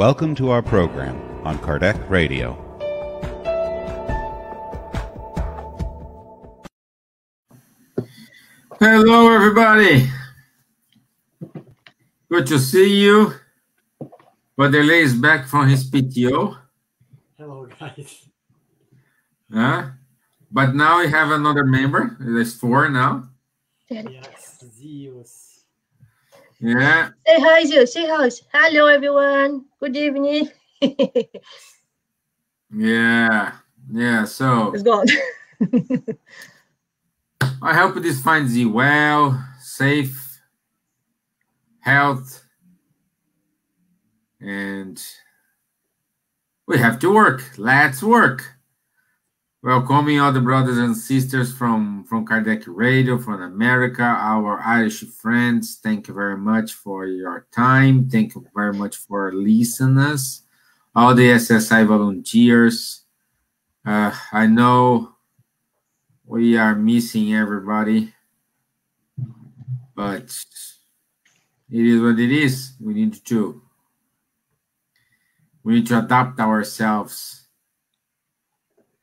Welcome to our program on Kardec Radio. Hello, everybody. Good to see you. Vanderlei is back from his PTO. Hello, guys. But now we have another member. There's 4 now. Yes, Zeus. Yeah. Say hi, Zeus. Say hi. Hello, everyone. Good evening. Yeah. So It's gone. I hope this finds you well, safe, health, and we have to work. Let's work. Welcoming all the brothers and sisters from Kardec Radio, from America, our Irish friends. Thank you very much for your time. Thank you very much for listeners. All the SSI volunteers. I know we are missing everybody, but it is what it is. We need to adapt ourselves.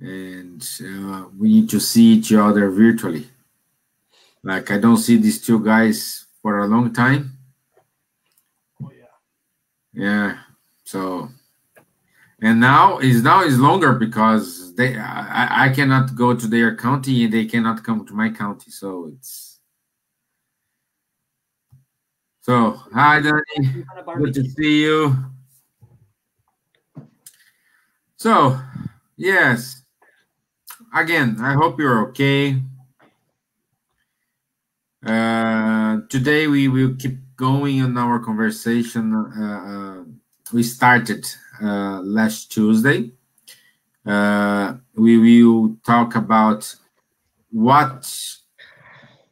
And we need to see each other virtually. Like, I don't see these 2 guys for a long time. Oh, yeah. Yeah. So, and now is longer because I cannot go to their county and they cannot come to my county. So hi, Danny. Good to see you. So, yes. Again, I hope you're okay. Today we will keep going on our conversation. We started last Tuesday. We will talk about what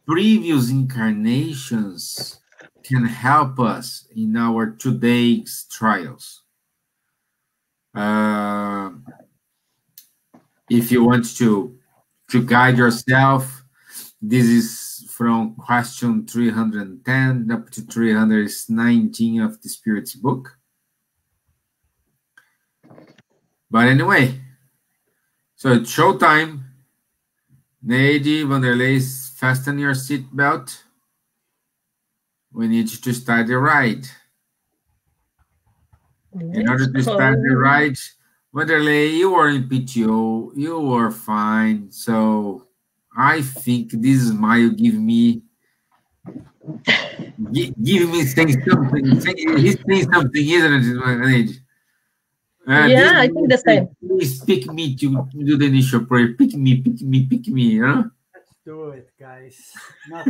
previous incarnations can help us in our today's trials. If you want to guide yourself, this is from question 310 up to 319 of the Spirit's book. But anyway, so it's showtime. Neide, Vanderlei, fasten your seatbelt. We need to start the ride. In order to start the ride, Vanderlei, you were in PTO, you were fine, so I think this smile give me saying something. He's saying something, isn't it, Yeah, I think the same. Please pick me to do the initial prayer. Pick me, you know? Let's do it, guys. Not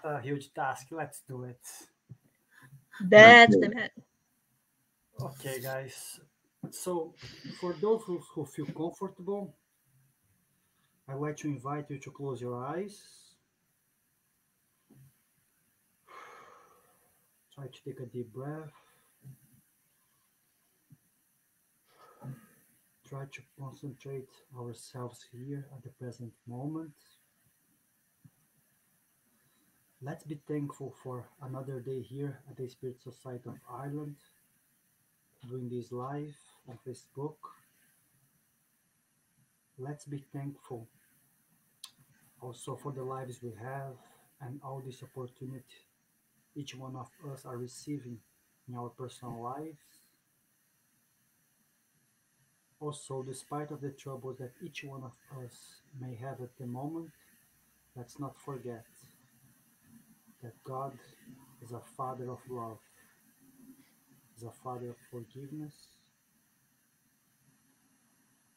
a huge task. Let's do it. That's the man. Okay, guys. So, for those who feel comfortable, I'd like to invite you to close your eyes. Try to take a deep breath. Try to concentrate ourselves here at the present moment. Let's be thankful for another day here at the Spirit Society of Ireland, doing this live on Facebook. Let's be thankful also for the lives we have and all this opportunity each one of us are receiving in our personal lives. Also, despite of the troubles that each one of us may have at the moment, let's not forget that God is a Father of love, is a Father of forgiveness,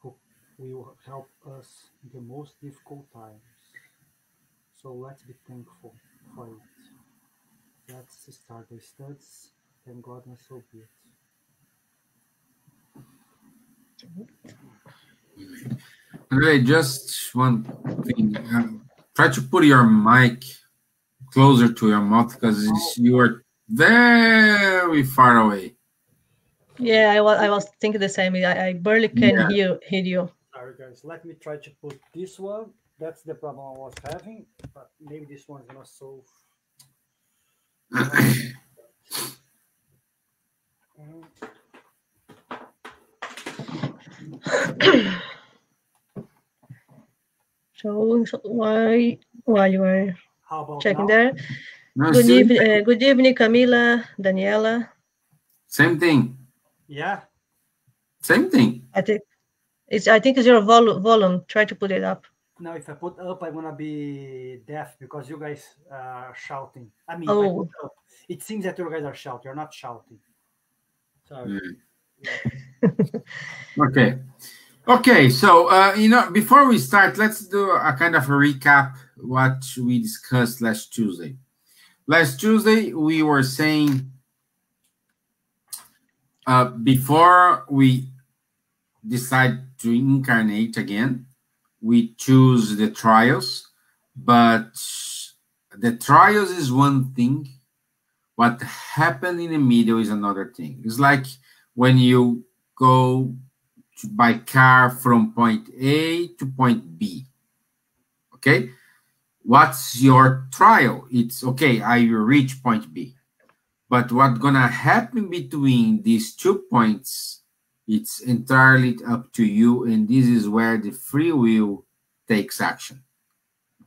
who will help us in the most difficult times. So let's be thankful for it. Let's start the studies. Thank God, and so be it. Okay, just one thing. Try to put your mic closer to your mouth because you are very far away. Yeah, I was thinking the same. I barely can hear you. Sorry, guys. Let me try to put this one. That's the problem I was having, but maybe this one's not so. So while you are How about checking now? there, No, good still evening, Camila, Daniela. same thing. Yeah. Same thing. I think it's your volume. Try to put it up. Now, if I put up, I'm gonna be deaf because you guys are shouting. I mean, if I Oh, put up, it seems that you guys are shouting. You're not shouting. Sorry. Okay. Okay, so before we start, let's do a kind of a recap what we discussed last Tuesday. Last Tuesday we were saying before we decide to incarnate again, we choose the trials, but the trials is one thing. What happened in the middle is another thing. It's like when you go by car from point A to point B. Okay? What's your trial? It's okay, I reach point B. But what's gonna happen between these 2 points, it's entirely up to you, and this is where the free will takes action.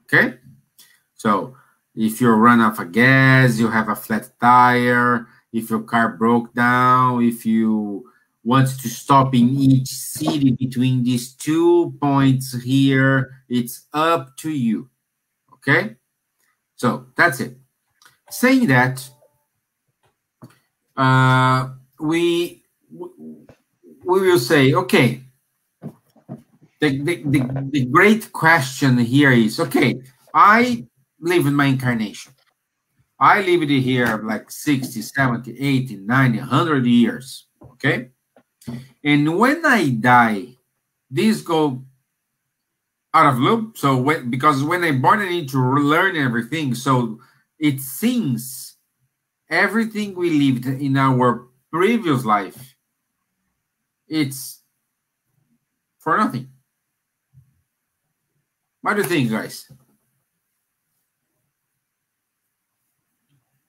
Okay? So if you run out of gas, you have a flat tire, if your car broke down, if you want to stop in each city between these 2 points here, it's up to you. Okay? So that's it. Saying that, we will say, okay, the great question here is, okay, I live in my incarnation. I lived here like 60, 70, 80, 90, 100 years, okay? And when I die, these go out of loop. So because when I'm born, I need to learn everything. So it seems everything we lived in our previous life, it's for nothing. What do you think, guys?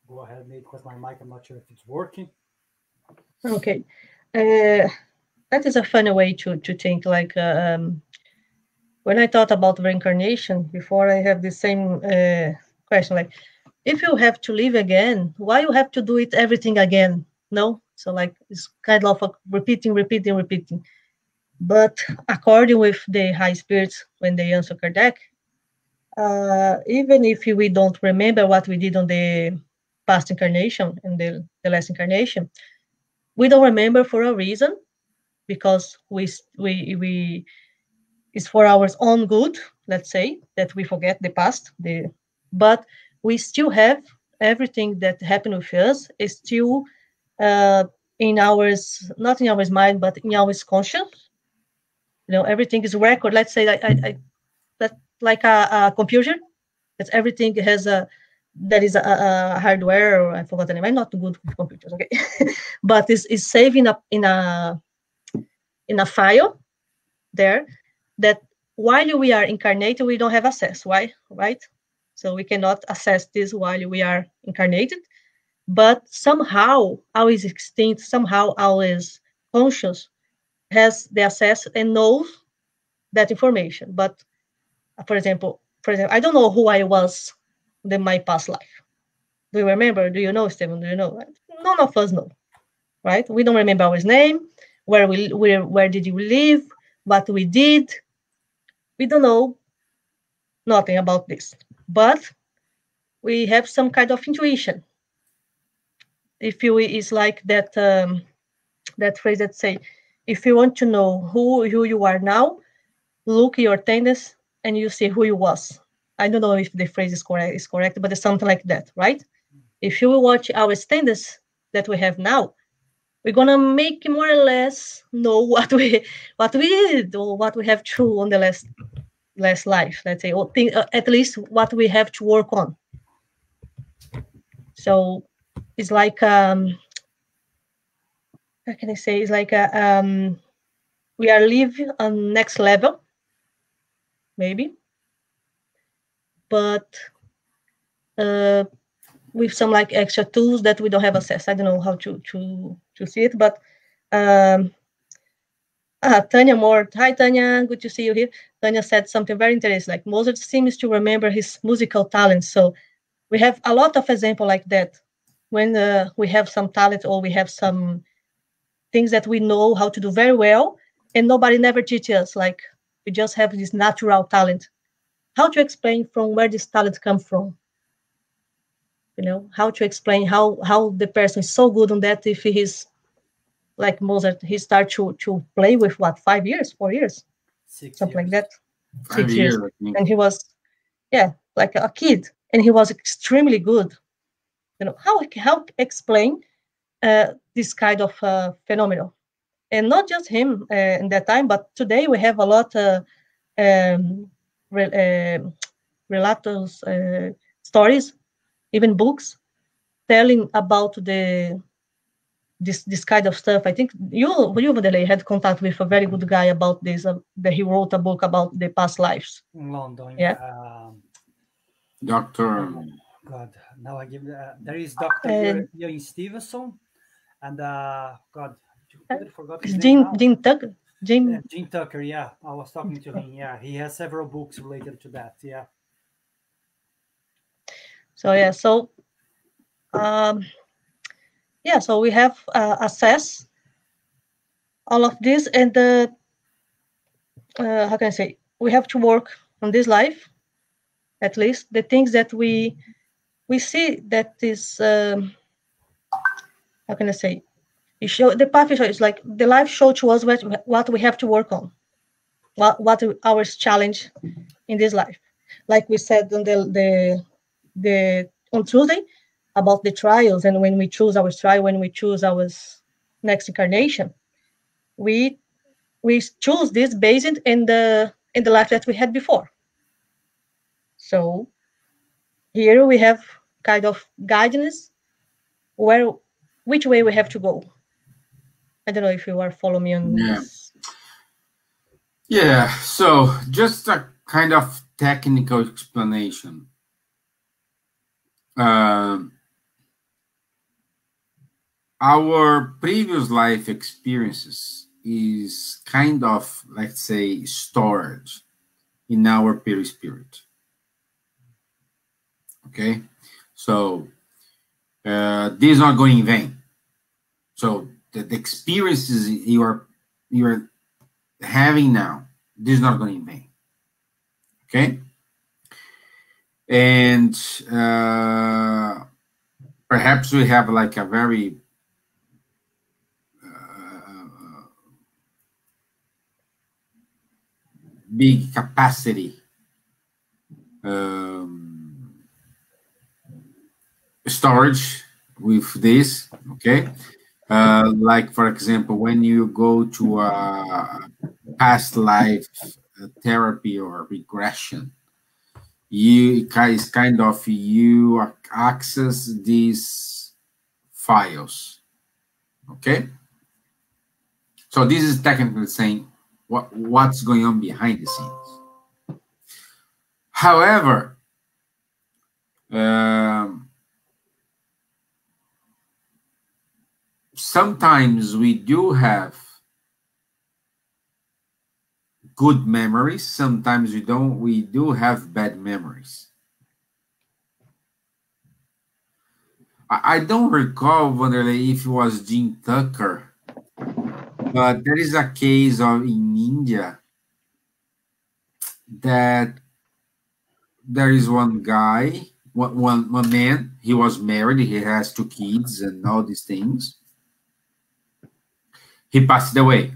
Go ahead, Nate, because my mic, I'm not sure if it's working. okay. That is a funny way to think. Like when I thought about reincarnation before, I have the same question. Like, if you have to live again, why you have to do it everything again? No, so like it's kind of a repeating. But according with the high spirits, when they answer Kardec, even if we don't remember what we did on the past incarnation and the last incarnation, we don't remember for a reason, because we it's for our own good. Let's say that we forget the past, but we still have everything that happened with us is still in ours, not in our mind, but in our conscience. Everything is record. Let's say that like a computer, that everything has there is a hardware, or I forgot the name. I'm not good with computers, okay? But it's saving up in a file there, that while we are incarnated, we don't have access. Why? Right? So we cannot access this while we are incarnated. But somehow our instinct, somehow our conscious has the access and knows that information. But for example, I don't know who I was in my past life. Do you remember? Do you know, Stephen? Do you know? None of us know, right? We don't remember our name, where did you live, what we did. We don't know nothing about this, but we have some kind of intuition. If you is like that that phrase that say, if you want to know who you are now, look your tendencies and you see who you was. I don't know if the phrase is correct, but it's something like that, right? If you watch our standards that we have now, we're gonna make more or less know what we did, or what we have to on the last life, let's say, or think, at least what we have to work on. So it's like how can I say? It's like we are living on next level, maybe, but with some like extra tools that we don't have access. I don't know how to see it, but Tanya Moore. Hi, Tanya. Good to see you here. Tanya said something very interesting. Like Mozart seems to remember his musical talent. So we have a lot of example like that. When we have some talent or we have some things that we know how to do very well, and nobody never teaches us. Like we just have this natural talent. How to explain from where this talent comes from? How to explain how the person is so good on that if he's like Mozart, he started to play with what, 5 years, 4 years, 6 something years. like that. 5 6 years, years. I think. And he was, like a kid, and he was extremely good. How explain this kind of phenomenon? And not just him in that time, but today we have a lot relatos, stories, even books telling about this kind of stuff. I think you Vanderlei, had contact with a very good guy about this, that he wrote a book about the past lives. In London. Yeah. Dr. God, now I give there is Dr. Ian Stevenson, and God, you couldn't forget his name now. Jim Tucker. Jim Tucker, yeah. I was talking to him. Yeah, he has several books related to that. Yeah. So so we have assess all of this, and how can I say? We have to work on this life, at least the things that we see that is how can I say? You show the path is like the life show to us what we have to work on, what our challenge in this life. Like we said on the on Tuesday about the trials, and when we choose our trial, when we choose our next incarnation, we choose this based in the life that we had before. So here we have kind of guidance which way we have to go. I don't know if you are following me on this. Yeah, so just a kind of technical explanation. Our previous life experiences is kind of, let's say, storage in our perispirit. Okay, so this is not going in vain. So the experiences you're having now, this is not going in vain. Okay, and perhaps we have like a very big capacity storage with this, okay? Like, for example, when you go to a past life therapy or regression, you access these files, okay? So this is technically saying what's going on behind the scenes. However, sometimes we do have good memories. Sometimes we don't. We do have bad memories. I don't recall, Vanderlei, if it was Jim Tucker, but there is a case in India that there is one guy, one man. He was married. He has 2 kids and all these things. He passed away.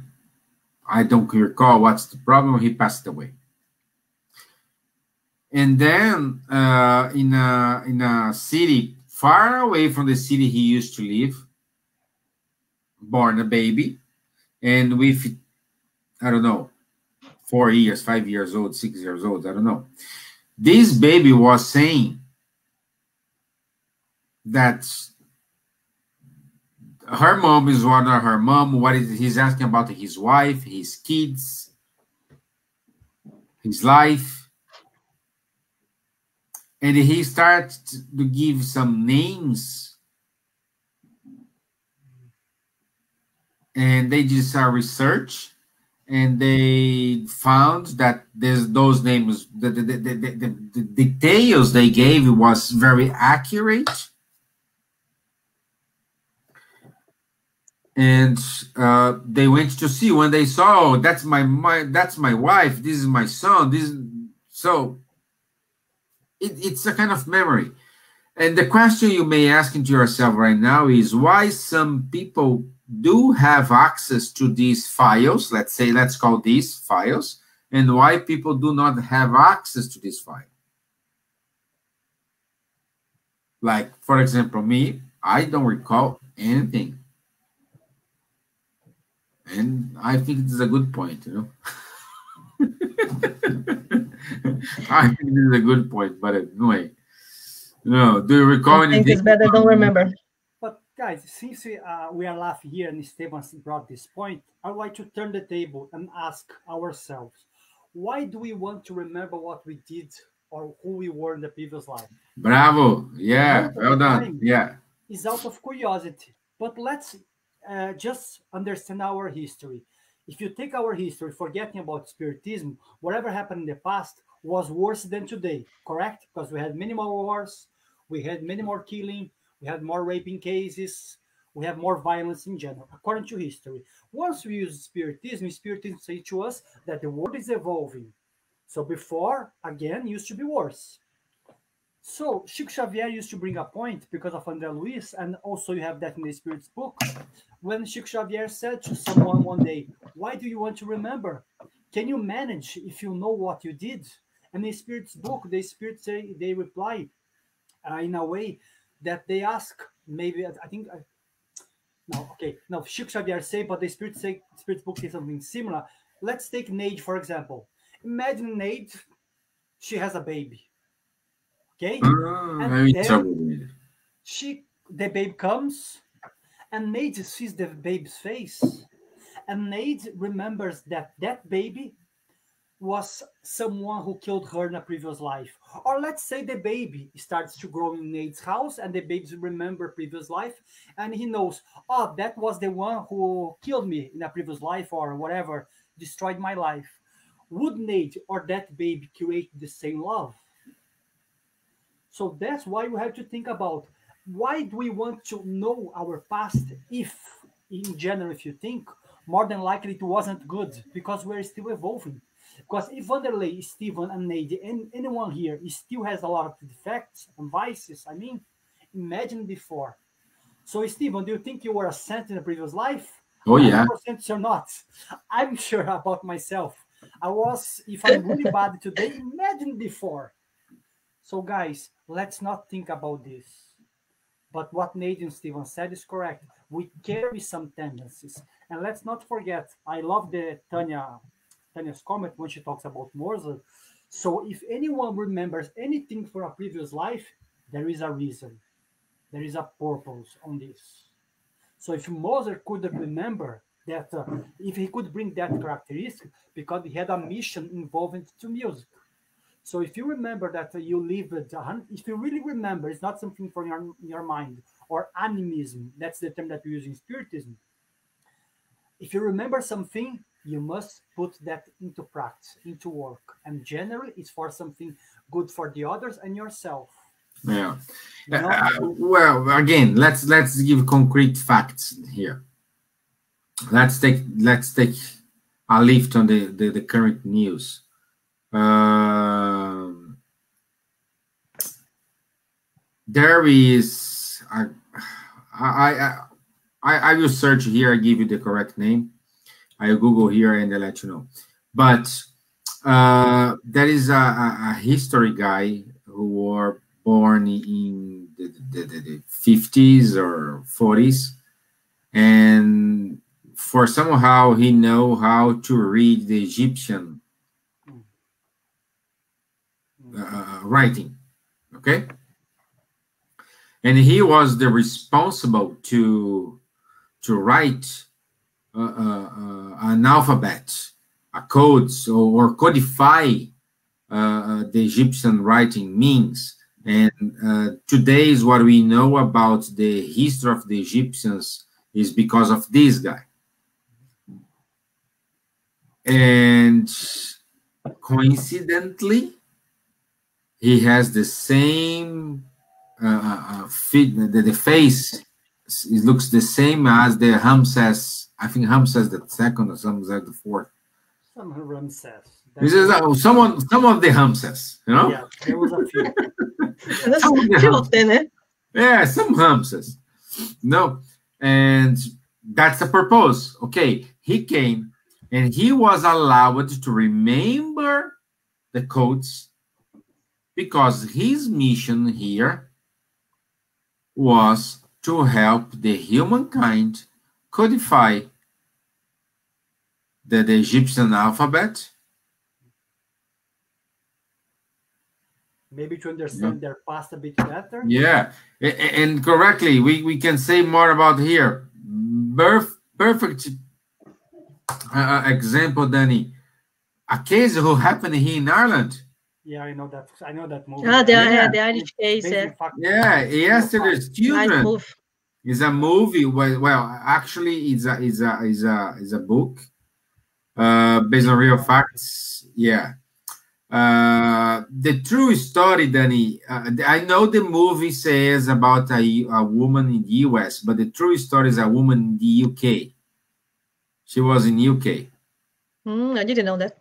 I don't recall what's the problem. He passed away. And then in a city far away from the city he used to live, born a baby, and with, I don't know, 4 years, 5 years old, 6 years old, I don't know. This baby was saying that her mom is one of her mom. He's asking about his wife, his kids, his life. And he starts to give some names. And they did some research. and they found that those names, the details they gave was very accurate. And they went to see. When they saw, oh, that's my wife, this is my son, so it's a kind of memory. And the question you may ask to yourself right now is why some people do have access to these files, let's call these files, and why people do not have access to this file. Like, for example, me, I don't recall anything. And I think this is a good point, you know. I think this is a good point, but anyway. No, do you recall anything? I think it's better don't remember. But guys, since we are laughing here and Esteban brought this point, I would like to turn the table and ask ourselves, why do we want to remember what we did or who we were in the previous life? Bravo. Yeah, well done. Yeah. It's out of curiosity. But let's just understand our history. If you take our history, forgetting about Spiritism, whatever happened in the past was worse than today, correct? Because we had many more wars, we had many more killing, we had more raping cases, we have more violence in general, according to history. Once we use Spiritism says to us that the world is evolving. So before, again, used to be worse. So Chico Xavier used to bring a point because of André Luiz, and also you have that in the Spirit's book, when Chico Xavier said to someone one day, why do you want to remember? Can you manage if you know what you did? And in the Spirit's book, the Spirit say, they reply in a way that they ask, maybe, I think, no, Chico Xavier say, but the Spirit's book says something similar. Let's take Neide, for example. Imagine Neide, she has a baby. Okay, and then the babe comes, and Neide sees the baby's face, and Neide remembers that baby was someone who killed her in a previous life. Or let's say the baby starts to grow in Neide's house, and the baby remembers previous life, and he knows, oh, that was the one who killed me in a previous life, or whatever, destroyed my life. Would Neide or that baby create the same love? So that's why we have to think about, why do we want to know our past if, in general, if you think, more than likely it wasn't good, because we're still evolving. Because if Vanderlei, Steven, and Neide, and anyone here still has a lot of defects and vices, I mean, imagine before. So, Steven, do you think you were a saint in a previous life? Oh, yeah. 100% or not. I'm sure about myself. I was, if I'm really bad today, imagine before. So, guys, let's not think about this. But what Neide and Steven said is correct. We carry some tendencies. And let's not forget, I love the Tanya's comment when she talks about Moser. So if anyone remembers anything from a previous life, there is a reason. There is a purpose on this. So if Moser could remember that, if he could bring that characteristic, because he had a mission involving to music. So if you remember that you lived, if you really remember, it's not something from your mind, or animism, that's the term that we use in Spiritism. If you remember something, you must put that into practice, into work. And generally, it's for something good for the others and yourself. Yeah. Well, again, let's give concrete facts here. Let's take a lift on the current news. There is I will search here. I give you the correct name. I Google here and I'll let you know. But there is a history guy who were born in the 50s or 40s, and for somehow he know how to read the Egyptian writing, okay? And he was the responsible to write an alphabet, a code, or codify the Egyptian writing means. And today is what we know about the history of the Egyptians is because of this guy. And coincidentally, he has the same the face. It looks the same as the Ramses. I think Ramses the second or Ramses the fourth. Some Ramses. This is some of the Ramses, you know. Yeah, there was a few. Few of them, eh? Yeah, some Ramses. No, and that's the purpose. Okay, he came and he was allowed to remember the codes because his mission here was to help the humankind codify the Egyptian alphabet. Maybe to understand their past a bit better. Yeah, and correctly, we can say more about here. Perfect example, Danny. A case who happened here in Ireland. Yeah, I know that. I know that movie. The Irish case. Yeah, Yesterday's Children. Nice Is a movie. Well, actually, is a book based on real facts. Yeah. The true story, Danny. I know the movie says about a woman in the US, but the true story is a woman in the UK. She was in UK. I didn't know that.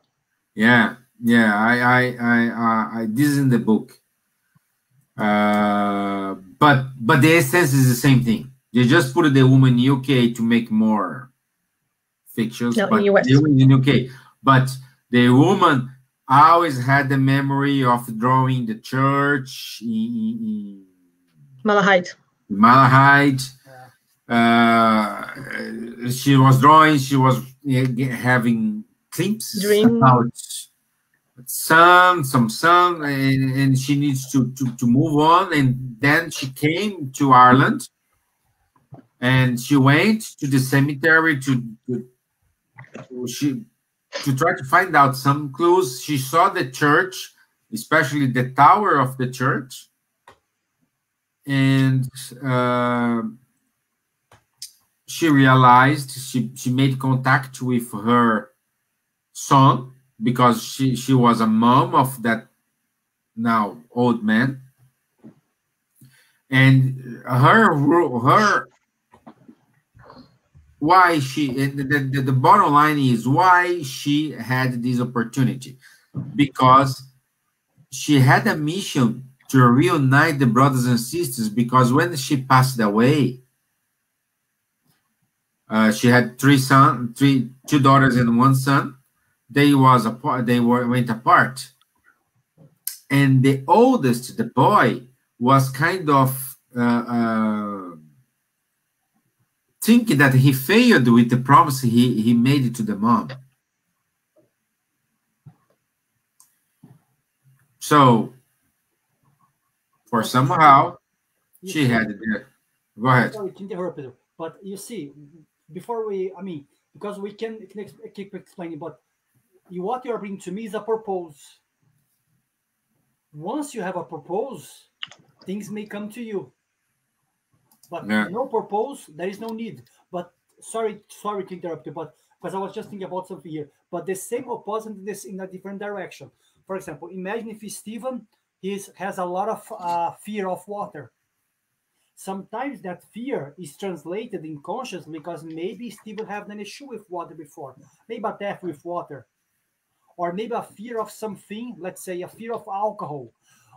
Yeah. I this is in the book. But the essence is the same thing. They just put the woman in UK to make more fictions. No, but in US. In UK. But the woman always had the memory of drawing the church in Malahide. Malahide. She was drawing. She was having glimpses about some sun, and she needs to move on. And then she came to Ireland, and she went to the cemetery to try to find out some clues. She saw the church, especially the tower of the church, and she realized she made contact with her son because she was a mom of that now old man, and her why she the bottom line is why she had this opportunity, because she had a mission to reunite the brothers and sisters, because when she passed away, she had two daughters and one son. They went apart, and the oldest, the boy, was kind of thinking that he failed with the promise he made to the mom. So, for somehow, she had it there. Go ahead. Sorry to interrupt you, but you see, because we can keep explaining, but what you are bringing to me is a purpose. Once you have a purpose, things may come to you. But no purpose, there is no need. But sorry to interrupt you, but because I was just thinking about something here. But the same opposite this in a different direction. For example, imagine if Stephen has a lot of fear of water. Sometimes that fear is translated in conscious because maybe Stephen had an issue with water before, maybe a death with water, or maybe a fear of something. Let's say a fear of alcohol,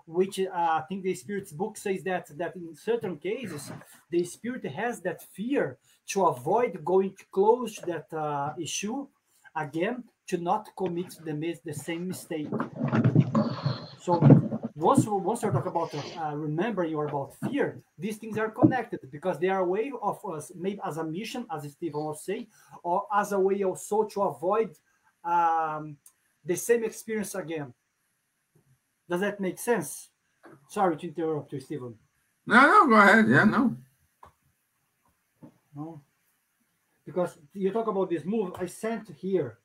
which I think the Spirit's book says that in certain cases, the Spirit has that fear to avoid going close to that issue again, to not commit the same mistake. So once we talk about remembering or about fear, these things are connected because they are a way of us, maybe as a mission, as Stephen was saying, or as a way also to avoid the same experience again. Does that make sense? Sorry to interrupt you, Stephen. No, go ahead. Yeah, no. Because you talk about this movie, I sent here.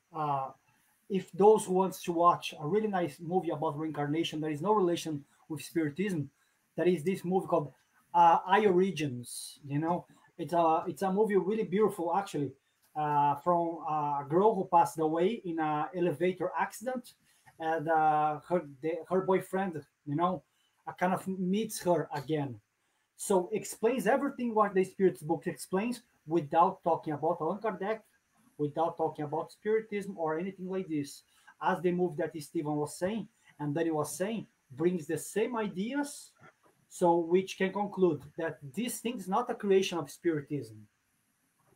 If those who want to watch a really nice movie about reincarnation, there is no relation with Spiritism. There is this movie called I Origins. You know, it's a movie really beautiful, actually. from a girl who passed away in an elevator accident, and her boyfriend, kind of meets her again. So explains everything what the Spirit's book explains without talking about Allan Kardec, without talking about Spiritism or anything like this. As the movie that Stephen was saying and that he was saying brings the same ideas, so which can conclude that this thing is not a creation of Spiritism.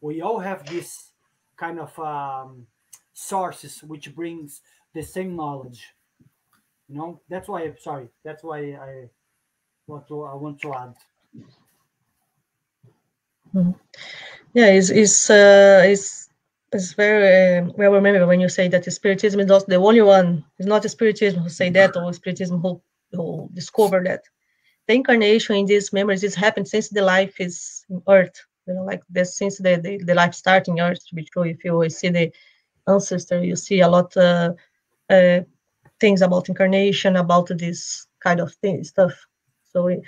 We all have this kind of sources which brings the same knowledge. That's why I want to add. Yeah, it's very well remembered when you say that the Spiritism is not the only one. It's not the Spiritism who say that, or Spiritism who discovered that. The incarnation in these memories is happened since the life is in Earth. Like this, since the life starting Earth. To be true, if you see the ancestor, you see a lot things about incarnation, about this kind of stuff. So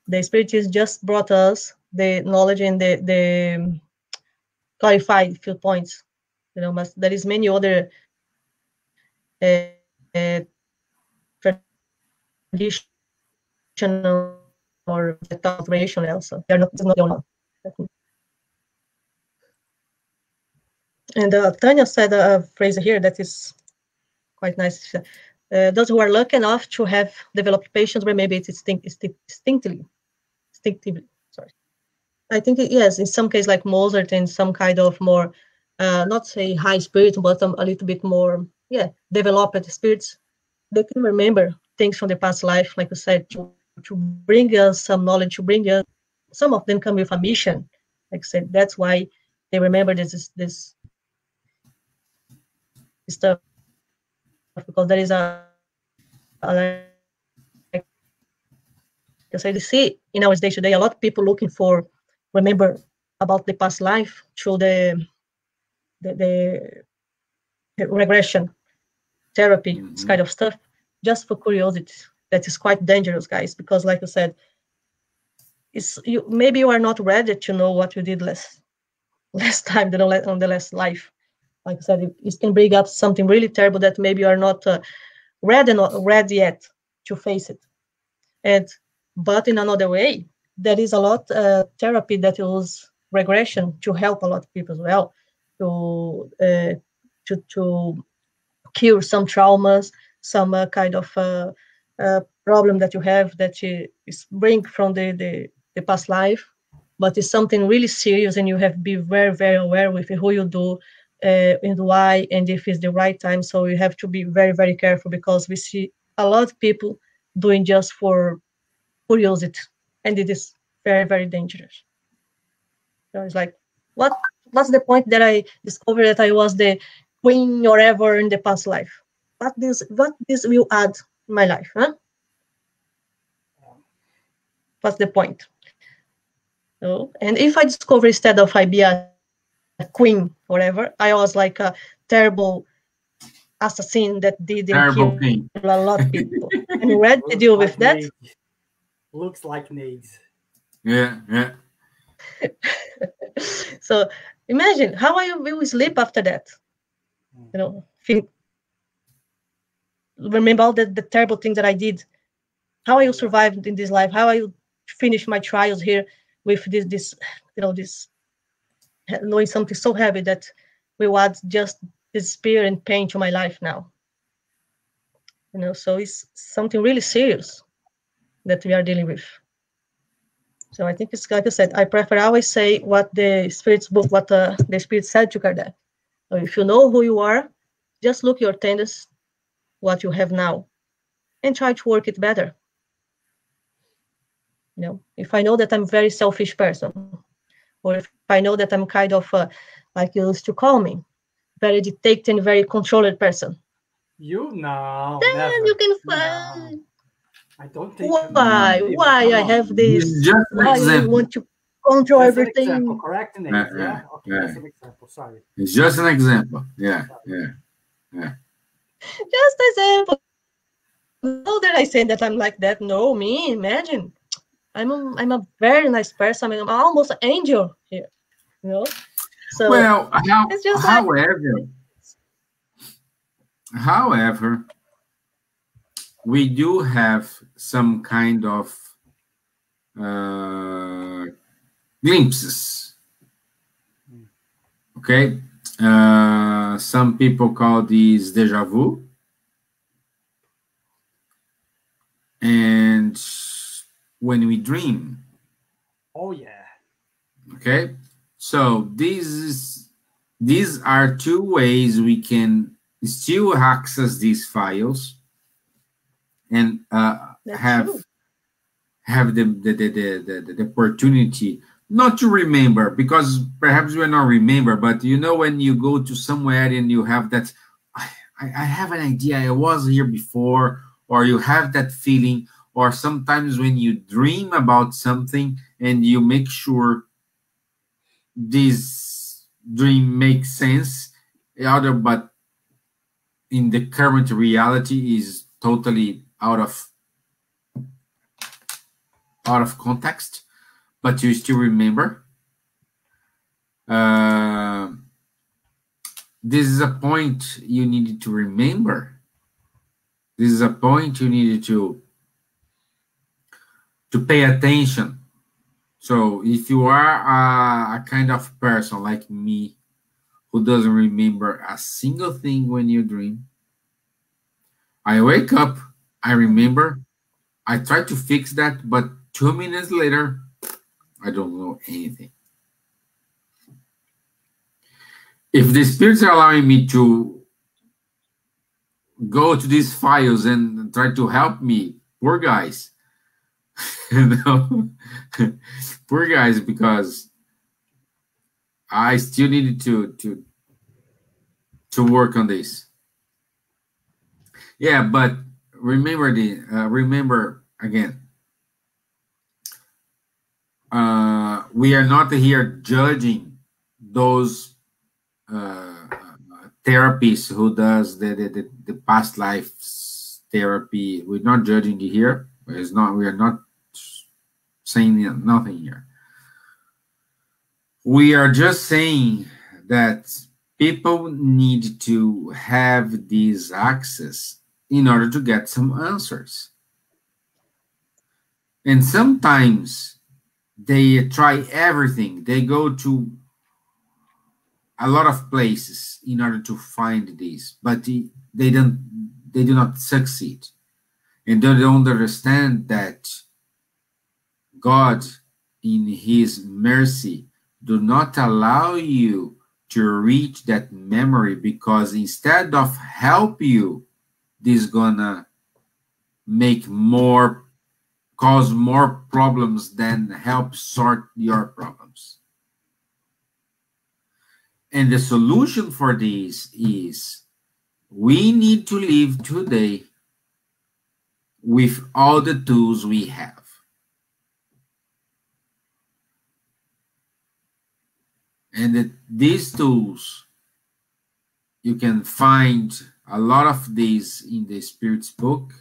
the Spiritism just brought us the knowledge and the clarified few points. But there is many other traditional or tradition also. They're not the only one. And Tanya said a phrase here that is quite nice. Those who are lucky enough to have developed patience, where maybe it's instinctively. Sorry, I think yes. In some case, like Mozart, and some kind of more, not say high spirit, but a little bit more, developed spirits. They can remember things from the past life, like I said, to bring us some knowledge, to bring us. Some of them come with a mission, like I said. That's why they remember this stuff, because there is like I said, you see in our day today a lot of people looking for remember about the past life through the regression therapy, this kind of stuff, just for curiosity. That is quite dangerous, guys, because like I said, maybe you are not ready to know what you did last time, on the last life. Like I said, it can bring up something really terrible that maybe you are not ready yet to face it. But in another way, there is a lot therapy that uses regression to help a lot of people as well, to cure some traumas, some kind of problem that you have that is bring from the past life, but it's something really serious, and you have to be very, very aware with who you do and why, and if it's the right time. So you have to be very, very careful, because we see a lot of people doing just for curiosity, and it is very, very dangerous. So it's like, what's the point that I discovered that I was the queen or ever in the past life? What this will add in my life, huh? What's the point? So, and if I discover instead of I be a queen, whatever, I was like a terrible assassin that did kill a lot of people. And you ready to deal with that? Looks like Nades. Yeah. So imagine how I will sleep after that. Remember all the terrible things that I did. How I will survive in this life. How I will finish my trials here with this knowing something so heavy that will add just despair and pain to my life now. So it's something really serious that we are dealing with. So I think it's like I said, I prefer always say what the Spirit's book, what the Spirit said to Kardec. So if you know who you are, just look your tendencies, what you have now, and try to work it better. If I know that I'm a very selfish person, or if I know that I'm kind of, like you used to call me, very dictated and very controlled person. Then never. You can find. No. I don't think. Why I have this? Why you want to control everything? Example, correct? Yeah. Okay, that's an example. Sorry. It's just an example. Yeah. Just example. No, that I say that I'm like that. No, me. Imagine, I'm a very nice person. I'm almost an angel here. So Well, it's just like however, we do have some kind of glimpses. Okay, some people call these deja vu, and when we dream. Oh yeah. Okay, so these are two ways we can still access these files and have true. have the opportunity not to remember, because perhaps we're not remember, but you know, when you go to somewhere and you have that, I have an idea, I was here before, or you have that feeling, or sometimes when you dream about something and you make sure this dream makes sense, other, but in the current reality is totally out of context, but you still remember. This is a point you needed to remember. This is a point you needed to pay attention. So if you are a kind of person like me who doesn't remember a single thing when you dream, I wake up, I remember, I try to fix that, but 2 minutes later, I don't know anything. If the spirits are allowing me to go to these files and try to help me, poor guys, you know, poor guys, because I still needed to work on this. Yeah, but remember remember again. We are not here judging those therapists who does the past lives therapy. We're not judging it here. It's not. We are not saying nothing here. We are just saying that people need to have this access in order to get some answers. And sometimes they try everything. They go to a lot of places in order to find this, but they do not succeed. And they don't understand that God, in his mercy, do not allow you to reach that memory, because instead of help you, this gonna cause more problems than help sort your problems. And the solution for this is we need to live today with all the tools we have. And these tools, you can find a lot of these in the Spirit's book,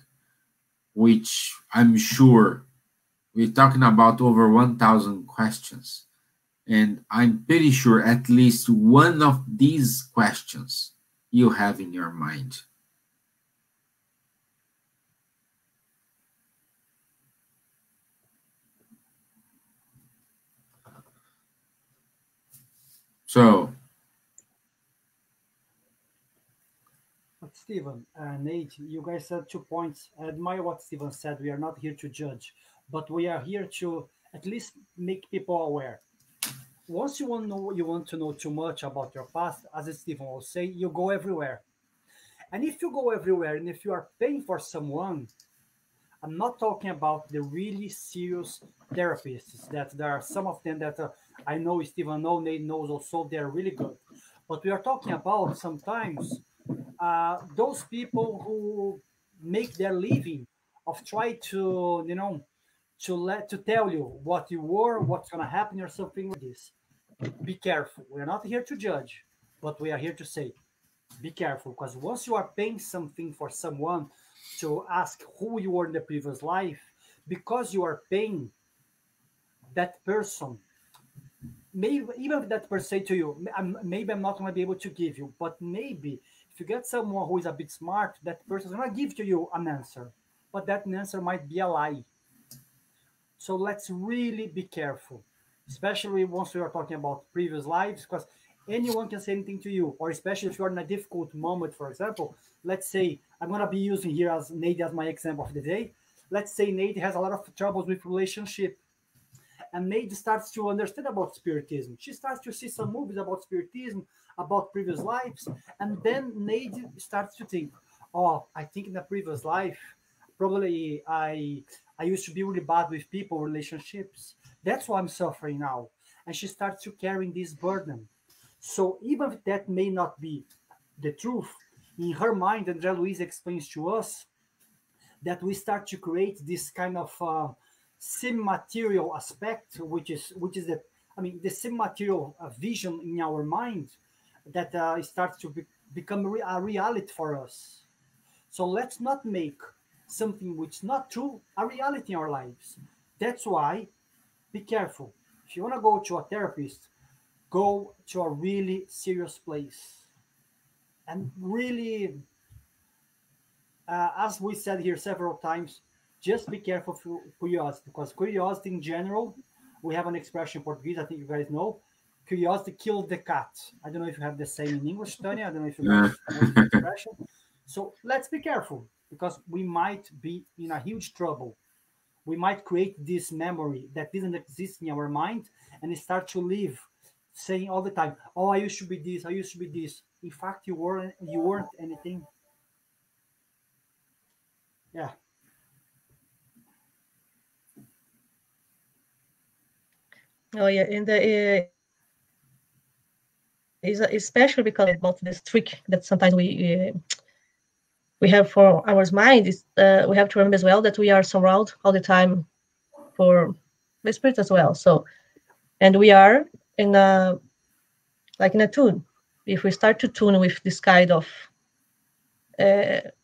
which I'm sure we're talking about over 1,000 questions. And I'm pretty sure at least one of these questions you have in your mind. So, but Stephen, Nate, you guys said 2 points. I admire what Stephen said. We are not here to judge, but we are here to at least make people aware. Once you want to know too much about your past, as Stephen will say, you go everywhere. And if you go everywhere, and if you are paying for someone, I'm not talking about the really serious therapists. That there are some of them that I know Stephen knows, Nate knows also, they're really good. But we are talking about sometimes those people who make their living of try to to tell you what you were, what's gonna happen, or something like this. Be careful. We're not here to judge, but we are here to say, be careful, because once you are paying something for someone to ask who you were in the previous life, because you are paying that person, maybe even if that person say to you, maybe I'm not going to be able to give you, but maybe if you get someone who is a bit smart, that person is going to give to you an answer, but that answer might be a lie. So let's really be careful, especially once we are talking about previous lives, because anyone can say anything to you, or especially if you're in a difficult moment. For example, let's say I'm going to be using here as Nate as my example of the day. Let's say Nate has a lot of troubles with relationship, and Nate starts to understand about spiritism. She starts to see some movies about spiritism, about previous lives, and then Nate starts to think, oh, I think in a previous life, probably I used to be really bad with people, relationships. That's why I'm suffering now. And she starts to carrying this burden. So even if that may not be the truth, in her mind, Andrea Luiz explains to us that we start to create this kind of semi-material aspect, which is the semi-material vision in our mind that starts to become a reality for us. So let's not make something which is not true a reality in our lives. That's why be careful. If you want to go to a therapist, go to a really serious place. And really, as we said here several times, just be careful for curiosity, because curiosity in general, we have an expression in Portuguese, I think you guys know, curiosity kills the cat. I don't know if you have the same in English, Tanya. I don't know if you know the expression. So let's be careful, because we might be in a huge trouble. We might create this memory that didn't exist in our mind and start to live saying all the time, oh, I used to be this, I used to be this. In fact, you weren't anything. Yeah. Oh yeah, in the is especially because about this trick that sometimes we have for our mind is we have to remember as well that we are surrounded all the time for the spirit as well. So, and we are in a like in a tune. If we start to tune with this kind of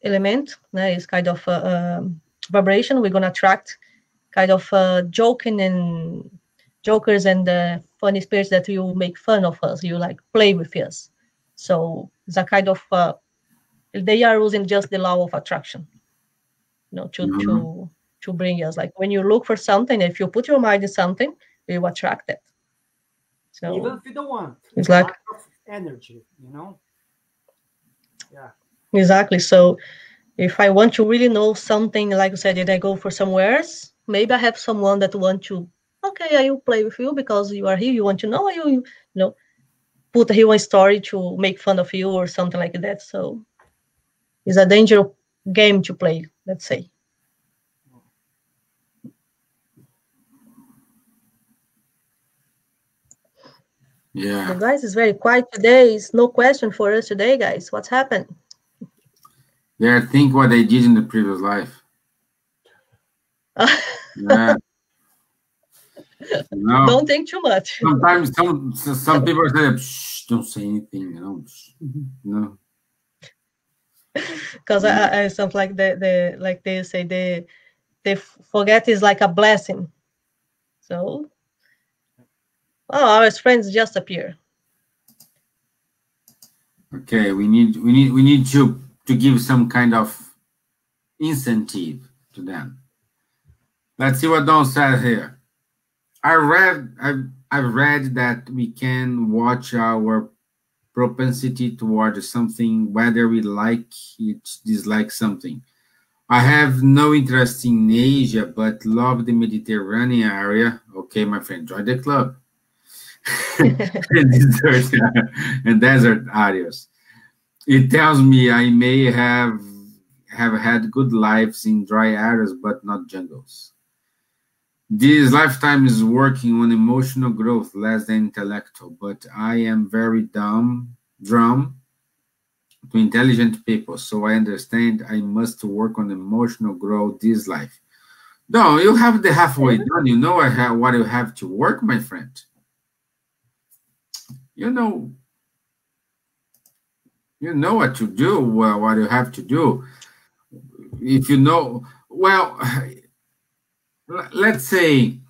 element, this kind of vibration, we're gonna attract kind of joking and jokers and funny spirits that will make fun of us. You like play with us. So it's a kind of they are using just the law of attraction, to bring us. Like when you look for something, if you put your mind in something, you attract it. So even if you don't want, it's like of energy, Yeah. Exactly. So if I want to really know something, like I said, did I go for somewhere else? Maybe I have someone that want to. Okay, I will play with you because you are here. You want to know. You know, put here one story to make fun of you or something like that. So it's a dangerous game to play. Let's say. Yeah. So guys, it's very quiet today. It's no question for us today, guys. What's happened? Yeah, think what they did in the previous life. Yeah. No. Don't think too much. Sometimes some people say, "Shh, don't say anything," No. Because I something like the like they say they forget is like a blessing. So, our friends just appear. Okay, we need to give some kind of incentive to them. Let's see what Don said here. I've read that we can watch our propensity towards something, whether we like it, dislike something. I have no interest in Asia, but love the Mediterranean area. Okay, my friend, join the club. and desert areas. It tells me I may have had good lives in dry areas, but not jungles. This lifetime is working on emotional growth less than intellectual, but I am very drawn to intelligent people, so I understand I must work on emotional growth this life. No, you have the halfway done. You know what you have to work, my friend. You know what to do, what you have to do. If you know, well, let's say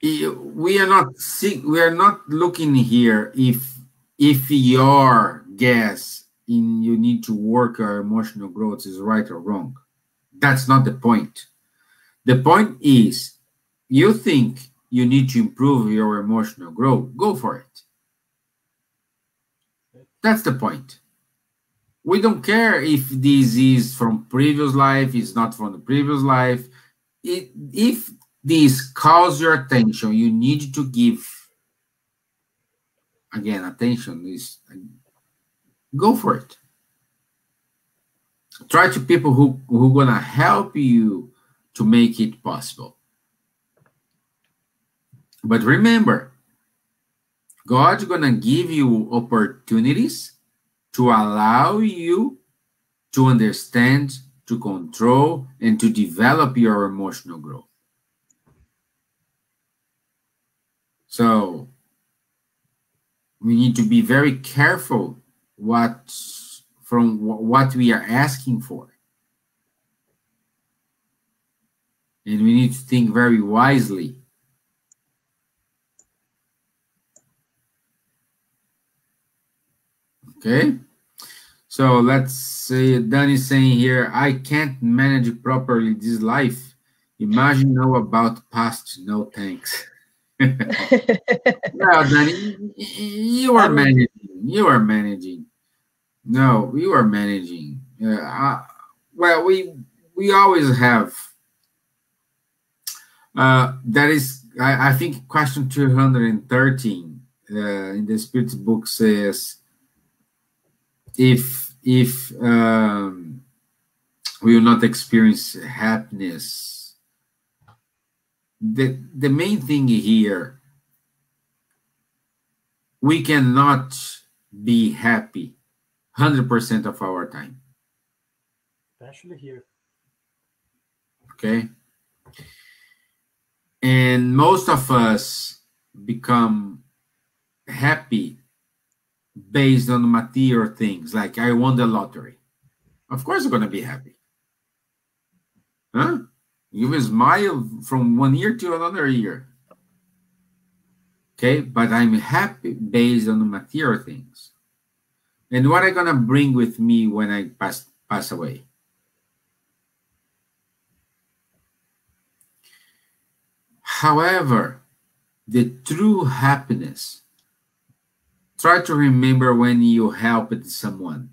We are not looking here if your guess in you need to work your emotional growth is right or wrong. That's not the point. The point is, you think you need to improve your emotional growth, go for it. That's the point. We don't care if this is from previous life, it's not from the previous life. If this calls your attention, you need to give, again, attention. Go for it. Try to people who gonna help you to make it possible. But remember, God's gonna give you opportunities to allow you to understand, to control, and to develop your emotional growth. So we need to be very careful what we are asking for. And we need to think very wisely. Okay? So let's say Danny's saying here, I can't manage properly this life. Imagine know about past, no thanks. Well, Danny, you are managing. You are managing. No, you are managing. Well, we always have. That is, I think, question 213 in the Spirit's book says, if we will not experience happiness, the main thing here, we cannot be happy 100% of our time. Especially here. Okay? And most of us become happy based on material things, like I won the lottery. Of course, I'm going to be happy. Huh? You will smile from one year to another year. Okay? But I'm happy based on the material things. And what am I going to bring with me when I pass away? However, the true happiness, try to remember when you helped someone.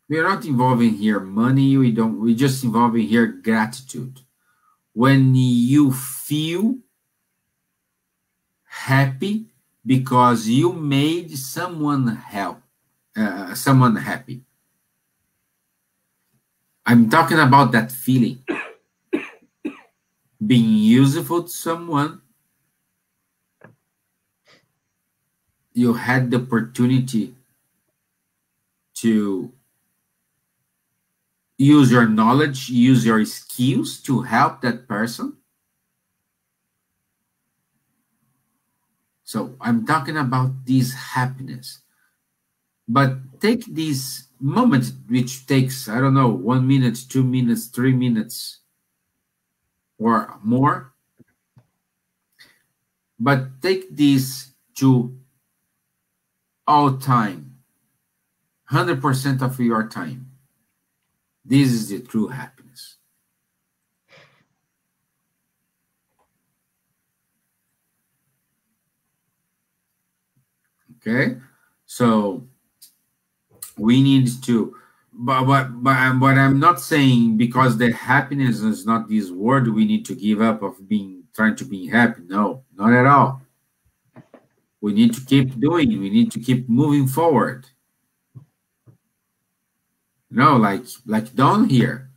We are not involving here money, we just involving here gratitude. When you feel happy because you made someone happy. I'm talking about that feeling. Being useful to someone, you had the opportunity to use your knowledge, use your skills to help that person. So I'm talking about this happiness. But take this moment, which takes, I don't know, 1 minute, 2 minutes, 3 minutes, or more. But take this to all time, 100% of your time. This is the true happiness. Okay? So we need to, but I'm not saying because the happiness is not this word we need to give up of trying to be happy. No, not at all. We need to keep doing. We need to keep moving forward. No, like Don here,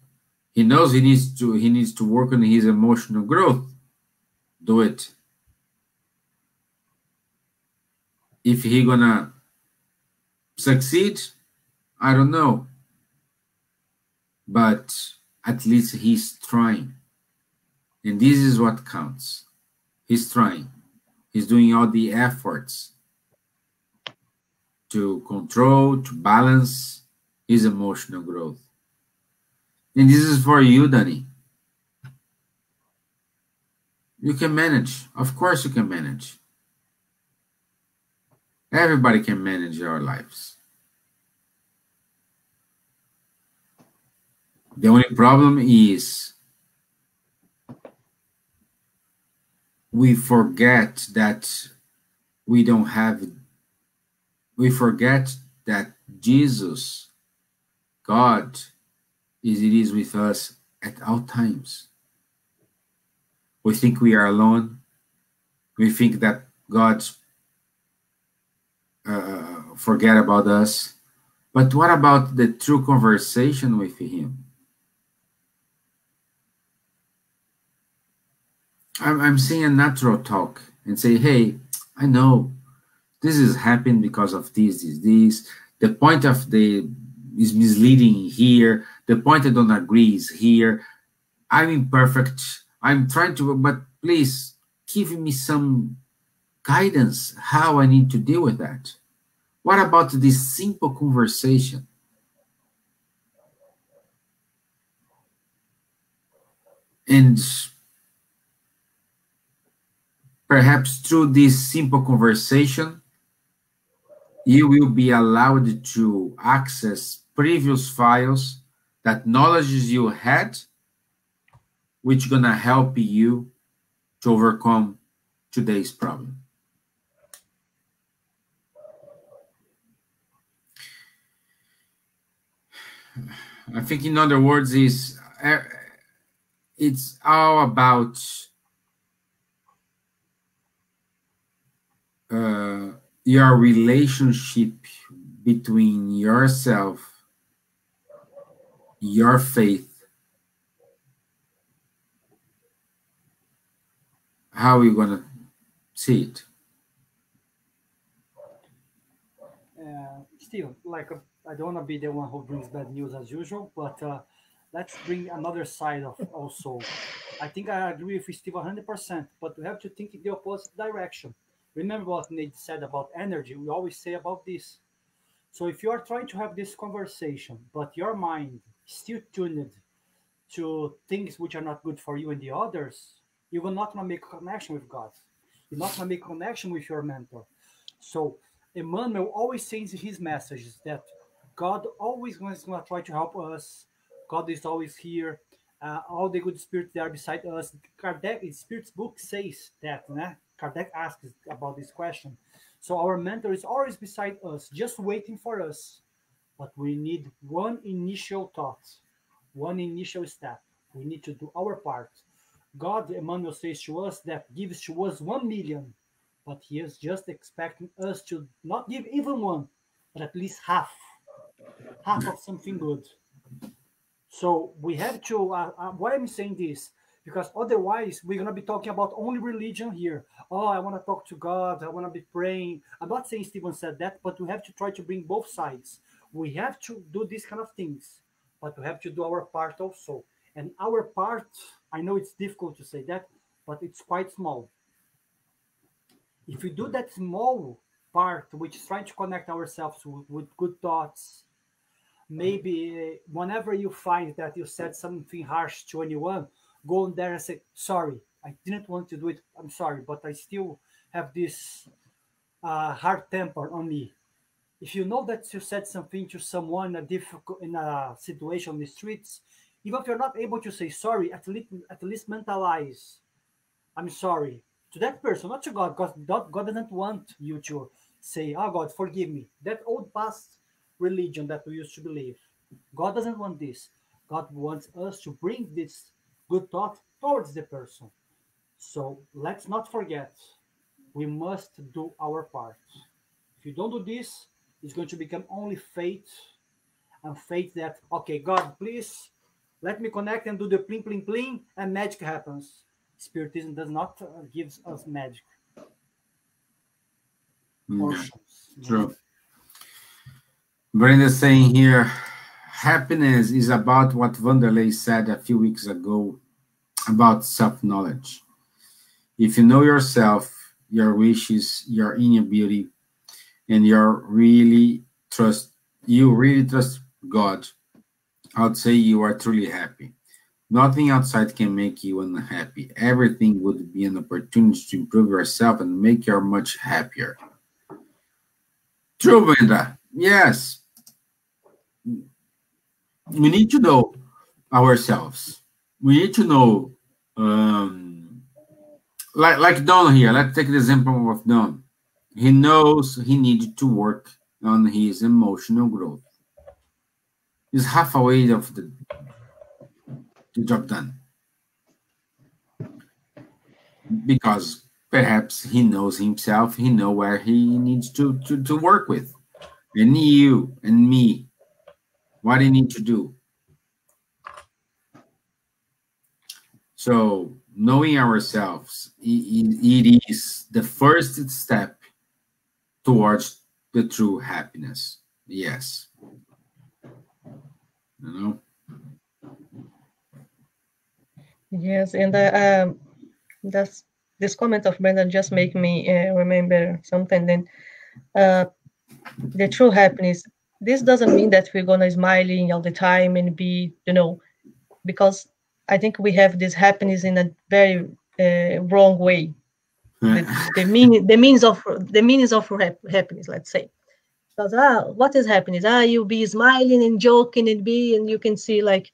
he knows he needs to work on his emotional growth. Do it. If he gonna succeed, I don't know. But at least he's trying. And this is what counts. He's trying. He's doing all the efforts to control, to balance his emotional growth. And this is for you, Danny. You can manage. Of course you can manage. Everybody can manage our lives. The only problem is we forget that we forget that Jesus, God, it is with us at all times. We think we are alone. We think that God forget about us. But what about the true conversation with Him? I'm saying a natural talk and say, hey, I know this is happening because of this. The point of is misleading here. The point I don't agree is here. I'm imperfect. I'm trying to, but please give me some guidance how I need to deal with that. What about this simple conversation? And perhaps through this simple conversation, you will be allowed to access previous files, that knowledge you had, which gonna help you to overcome today's problem. I think, in other words, it's all about your relationship between yourself, your faith. How are you going to see it? Still, like, I don't want to be the one who brings bad news as usual, but let's bring another side of also. I think I agree with Steve 100%, but we have to think in the opposite direction. Remember what Nate said about energy? We always say about this. So if you are trying to have this conversation, but your mind is still tuned to things which are not good for you and the others, you will not make a connection with God. You're not going to make a connection with your mentor. So Emmanuel always says in his messages that God always is going to try to help us. God is always here. All the good spirits that are beside us. Kardec, in Spirit's book, says that. Né? Kardec asks about this question. So our mentor is always beside us, just waiting for us. But we need one initial thought, one initial step. We need to do our part. God, Emmanuel says to us, that gives to us 1 million, but He is just expecting us to not give even one, but at least half of something good. So we have to, why I'm saying this, because otherwise we're going to be talking about only religion here. Oh, I want to talk to God. I want to be praying. I'm not saying Stephen said that, but we have to try to bring both sides. We have to do these kind of things, but we have to do our part also. And our part, I know it's difficult to say that, but it's quite small. If we do that small part, which is trying to connect ourselves with good thoughts, maybe whenever you find that you said something harsh to anyone, go on there and say, sorry, I didn't want to do it. I'm sorry, but I still have this hard temper on me. If you know that you said something to someone in a situation on the streets, even if you're not able to say sorry, at least mentalize, I'm sorry, to that person, not to God, because God doesn't want you to say, oh God, forgive me. That old past religion that we used to believe. God doesn't want this. God wants us to bring this good thought towards the person. So let's not forget, we must do our part. If you don't do this, it's going to become only faith, and faith that, okay, God, please let me connect and do the pling, pling, pling, and magic happens. Spiritism does not give us magic. True. Brenda saying here, happiness is about what Vanderlei said a few weeks ago about self-knowledge. If you know yourself, your wishes, your inner beauty, and you really trust God, I would say you are truly happy. Nothing outside can make you unhappy. Everything would be an opportunity to improve yourself and make you much happier. True, Brenda. Yes, we need to know ourselves. We need to know, like Don here. Let's take the example of Don. He knows he needs to work on his emotional growth. He's halfway of the job done because perhaps he knows himself. He knows where he needs to work with, and you and me, what he need to do. So knowing ourselves, it is the first step towards the true happiness. Yes. You know? Yes, and that's this comment of Brendan just make me remember something. Then the true happiness. This doesn't mean that we're gonna smiling all the time and be, because I think we have this happiness in a very wrong way. The meanings of happiness, let's say. Because what is happiness? You'll be smiling and joking and you can see like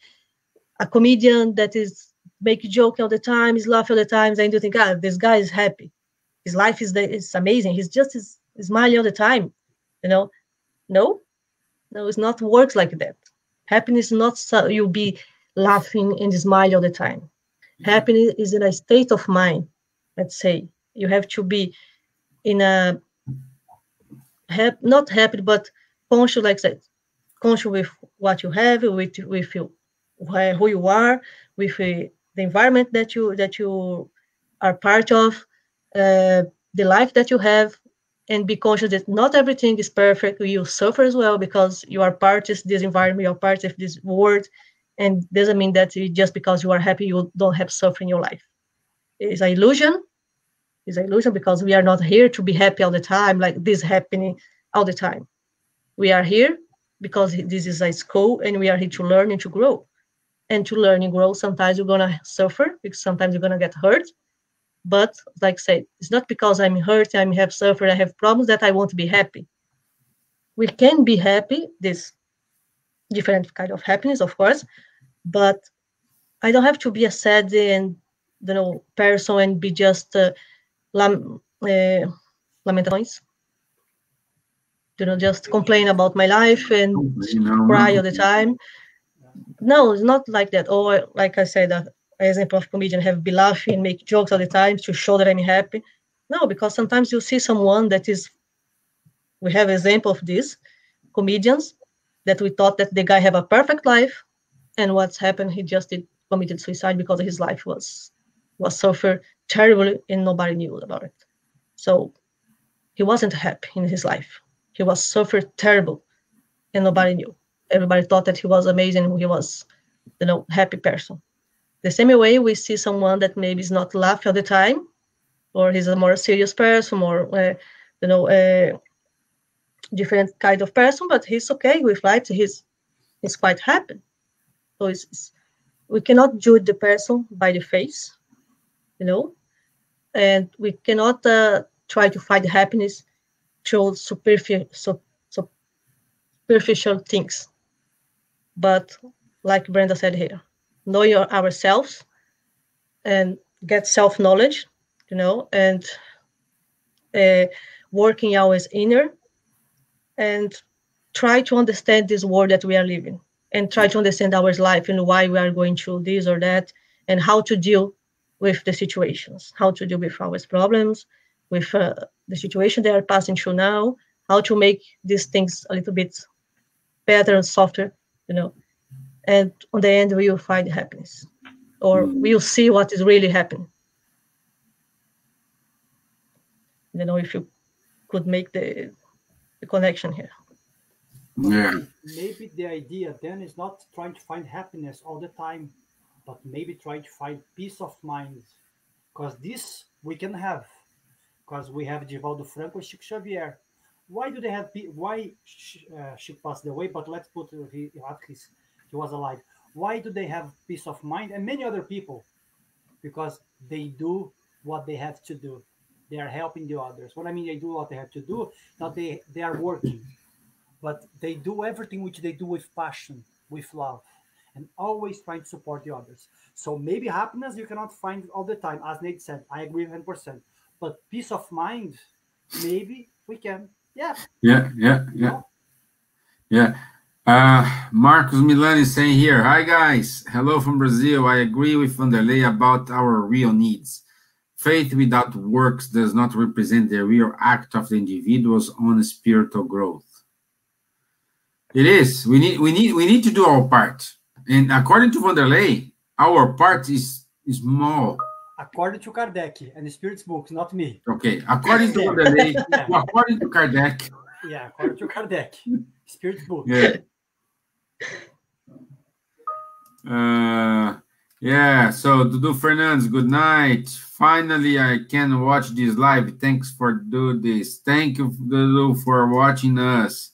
a comedian that is make joke all the time, is laughing all the time, and you think, this guy is happy. His life is amazing. He's just is smiling all the time. No, it's not works like that. Happiness is not so you'll be laughing and smile all the time. Happiness is in a state of mind. Let's say you have to be in a not happy but conscious, like that, conscious with what you have, with you, who you are, with the environment that you are part of, the life that you have, and be conscious that not everything is perfect. You suffer as well because you are part of this environment, you're part of this world, and doesn't mean that just because you are happy you don't have suffering in your life. It's an illusion. It's an illusion because we are not here to be happy all the time, like this happening all the time. We are here because this is a school and we are here to learn and to grow. And to learn and grow, sometimes you're gonna suffer because sometimes you're gonna get hurt. But like I said, it's not because I'm hurt, I have suffered, I have problems that I won't be happy. We can be happy, this different kind of happiness, of course, but I don't have to be a sad and person and be just lamentações. Just complain about my life and cry all the time. No, it's not like that. Or like I said, an example of comedian have be laughing, make jokes all the time to show that I'm happy. No, because sometimes you see someone that is. We have an example of this comedians that we thought that the guy have a perfect life, and what's happened? He just committed suicide because his life was suffered terribly and nobody knew about it. So he wasn't happy in his life. He was suffered terrible, and nobody knew. Everybody thought that he was amazing. He was, happy person. The same way we see someone that maybe is not laughing all the time, or he's a more serious person, or different kind of person, but he's okay with life. He's quite happy. So we cannot judge the person by the face, and we cannot try to find happiness through superficial things. But like Brenda said here, know ourselves and get self-knowledge, and working always inner, and try to understand this world that we are living, and try to understand our life and why we are going through this or that, and how to deal with the situations, how to deal with our problems, with the situation they are passing through now, how to make these things a little bit better and softer, and on the end we will find happiness, or we will see what is really happening. I don't know if you could make the connection here. Yeah. Maybe the idea then is not trying to find happiness all the time, but maybe try to find peace of mind, because this we can have, because we have Divaldo Franco and Chico Xavier. Why do they have? Why she passed away? But let's put he was alive. Why do they have peace of mind? And many other people, because they do what they have to do. They are helping the others. What I mean, they do what they have to do. Now they are working, but they do everything which they do with passion, with love, and always trying to support the others. So maybe happiness you cannot find all the time, as Nate said. I agree 100%. But peace of mind, maybe we can. Yeah. Yeah. Marcos Milan is saying here, hi guys, hello from Brazil. I agree with Vanderlei about our real needs. Faith without works does not represent the real act of the individual's own spiritual growth. It is. We need to do our part. And according to Vanderlei, our part is small. According to Kardec and the Spirit's books, not me. Okay. According to Vanderlei, according to Kardec. Yeah, according to Kardec, Spirit's book. Yeah. So Dudu Fernandes, good night. Finally, I can watch this live. Thanks for doing this. Thank you, Dudu, for watching us.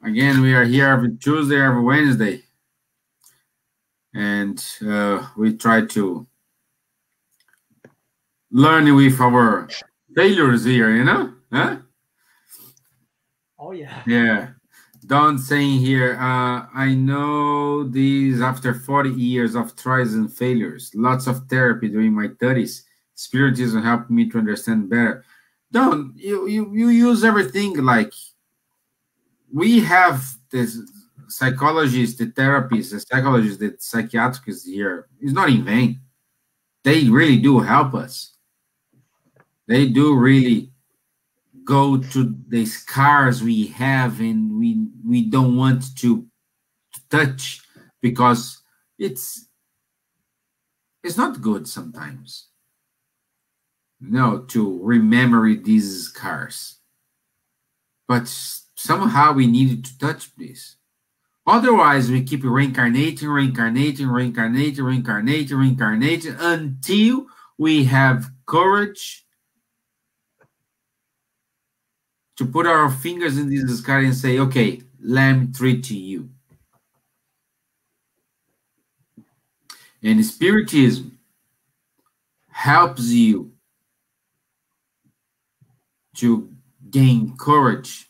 Again, we are here every Tuesday, every Wednesday. And we try to learn with our failures here, you know? Huh? Oh, yeah. Yeah. Don saying here, I know these after 40 years of trials and failures, lots of therapy during my 30s. Spiritism helped me to understand better. Don, you use everything like we have this psychologists, the therapists, the psychologists, the psychiatrists here. It's not in vain. They really do help us. They do really go to the scars we have and we don't want to touch because it's not good sometimes, to remember these scars. But somehow we needed to touch this. Otherwise, we keep reincarnating until we have courage to put our fingers in this scar and say, okay, let me treat you. And Spiritism helps you to gain courage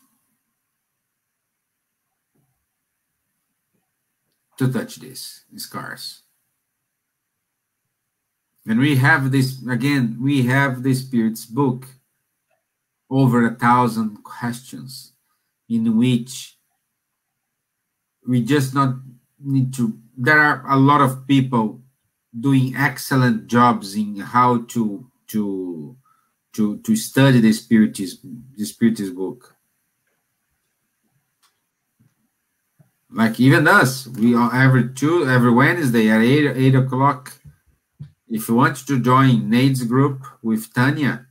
to touch these scars. And we have this, again, we have the Spirit's book, over 1,000 questions, in which we just not need to, there are a lot of people doing excellent jobs in how to study the Spiritist book. Like even us, we are every Wednesday at 8 o'clock. If you want to join Nate's group with Tanya,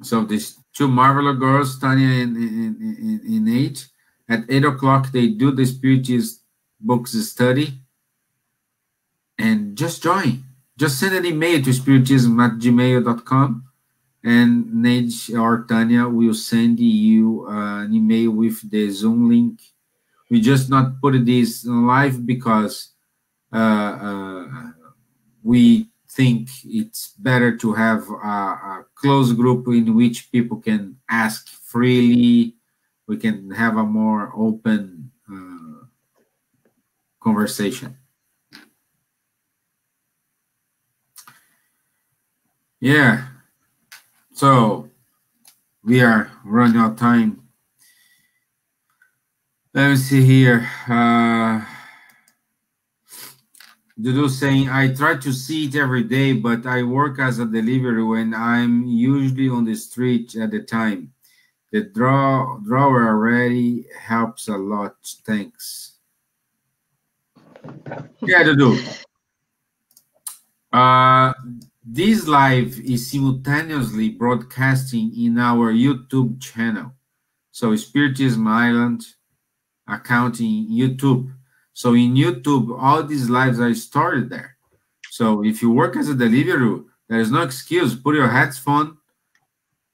so these two marvelous girls, Tanya and Nate, at 8 o'clock they do the Spiritist books study, and just join. Just send an email to spiritism@gmail.com, and Nate or Tanya will send you an email with the Zoom link. We just not put this live because we think it's better to have a close group in which people can ask freely. We can have a more open conversation. Yeah. So we are running out of time. Let me see here. Dudu saying, I try to see it every day, but I work as a delivery when I'm usually on the street at the time. The drawer already helps a lot. Thanks. Yeah, Dudu. This live is simultaneously broadcasting in our YouTube channel. So Spiritism Island account in YouTube. So in YouTube, all these lives are stored there. So if you work as a delivery, there is no excuse. Put your headphone,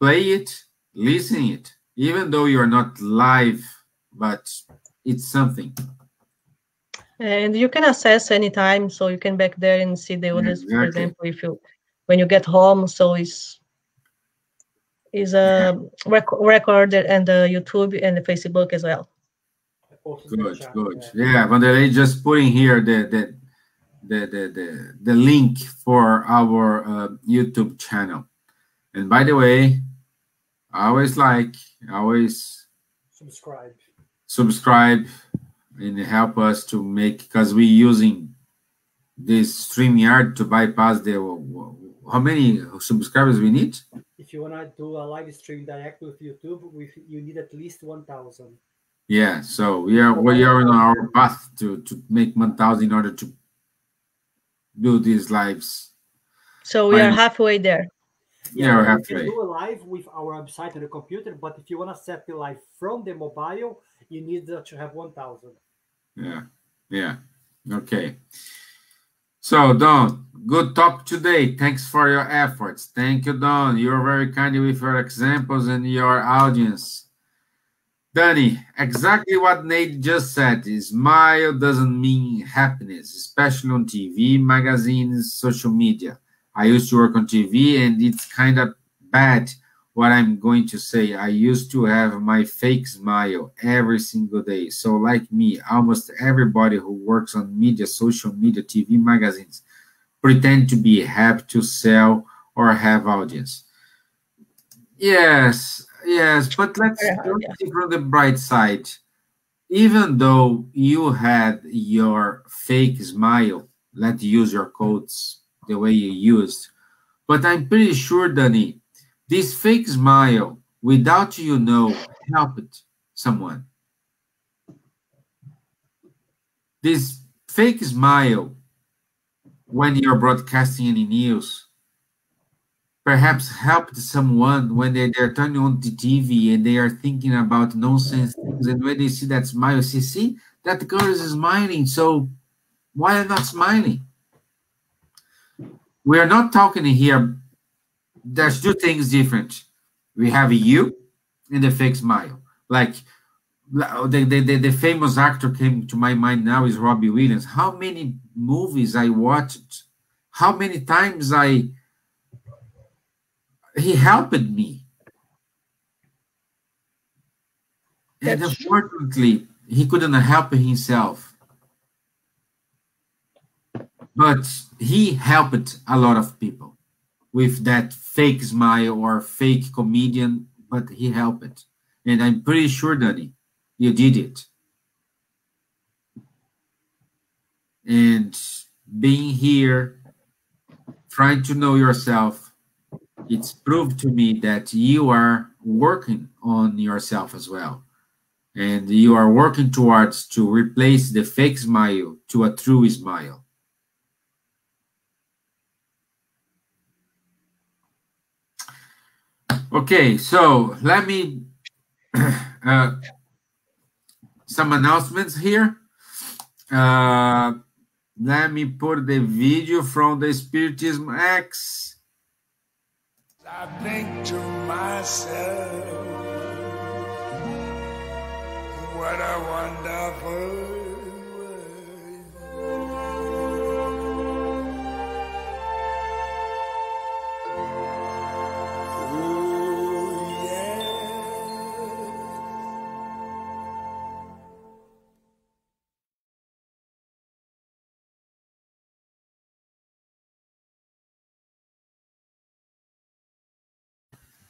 play it, listen it. Even though you're not live, but it's something. And you can access anytime, so you can back there and see the others. For Exactly. example, if you when you get home, so it's a recorded and the YouTube and the Facebook as well. I posted in the Good, chat, good. yeah. Yeah, Vanderlei just putting here the link for our YouTube channel. And by the way, I always subscribe and help us to make, because we're using this StreamYard to bypass the, how many subscribers we need? If you want to do a live stream direct with YouTube, you need at least 1,000. Yeah, so we are on our path to make 1,000 in order to do these lives. So we are halfway there. Yeah, we're halfway. We can do a live with our website and the computer, but if you want to set the live from the mobile, you need to have 1,000. Yeah. Okay. So, Don, good talk today. Thanks for your efforts. Thank you, Don. You're very kind with your examples and your audience. Danny, exactly what Nate just said. Smile doesn't mean happiness, especially on TV, magazines, social media. I used to work on TV, and it's kind of bad what I'm going to say. I used to have my fake smile every single day. So like me, almost everybody who works on media, social media, TV, magazines, pretend to be happy to sell or have audience. Yes, but let's see from the bright side. Even though you had your fake smile, let's use your quotes the way you used, but I'm pretty sure, Danny, this fake smile, without helped someone. This fake smile, when you're broadcasting any news, perhaps helped someone when they're turning on the TV and they are thinking about nonsense things, and when they see that smile, see, that girl is smiling, so why am I not smiling? We are not talking here. There's two things different. We have you and the fake smile. Like the famous actor came to my mind now is Robbie Williams. How many movies I watched? How many times he helped me. And unfortunately, he couldn't help himself. But he helped a lot of people with that fake smile or fake comedian, but he helped. And I'm pretty sure, Danny, you did it. And being here, trying to know yourself, it's proved to me that you are working on yourself as well. And you are working towards to replace the fake smile to a true smile. Okay, so let me some announcements here. Let me put the video from the Spiritism X. I think to myself, what a wonderful